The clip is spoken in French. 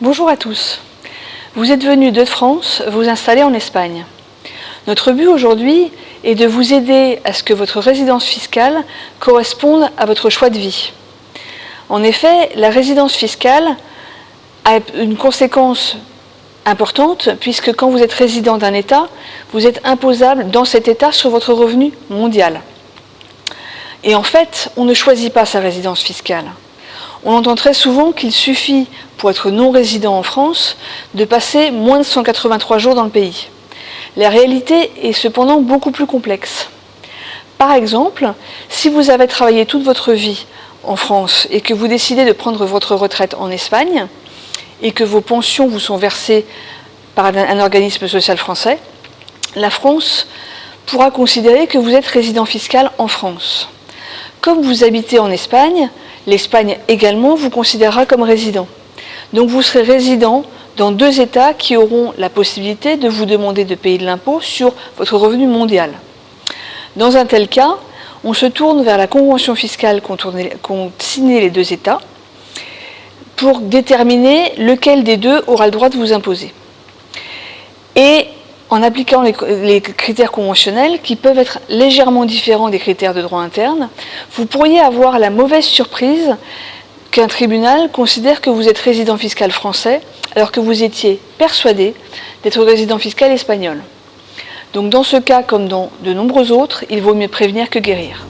Bonjour à tous. Vous êtes venus de France vous installer en Espagne. Notre but aujourd'hui est de vous aider à ce que votre résidence fiscale corresponde à votre choix de vie. En effet, la résidence fiscale a une conséquence importante puisque quand vous êtes résident d'un État, vous êtes imposable dans cet État sur votre revenu mondial. Et en fait, on ne choisit pas sa résidence fiscale. On entend très souvent qu'il suffit, pour être non-résident en France, de passer moins de 183 jours dans le pays. La réalité est cependant beaucoup plus complexe. Par exemple, si vous avez travaillé toute votre vie en France et que vous décidez de prendre votre retraite en Espagne et que vos pensions vous sont versées par un organisme social français, la France pourra considérer que vous êtes résident fiscal en France. Comme vous habitez en Espagne, l'Espagne également vous considérera comme résident. Donc vous serez résident dans deux États qui auront la possibilité de vous demander de payer de l'impôt sur votre revenu mondial. Dans un tel cas, on se tourne vers la convention fiscale qu'ont signé les deux États pour déterminer lequel des deux aura le droit de vous imposer. Et en appliquant les critères conventionnels, qui peuvent être légèrement différents des critères de droit interne, vous pourriez avoir la mauvaise surprise qu'un tribunal considère que vous êtes résident fiscal français, alors que vous étiez persuadé d'être résident fiscal espagnol. Donc dans ce cas, comme dans de nombreux autres, il vaut mieux prévenir que guérir.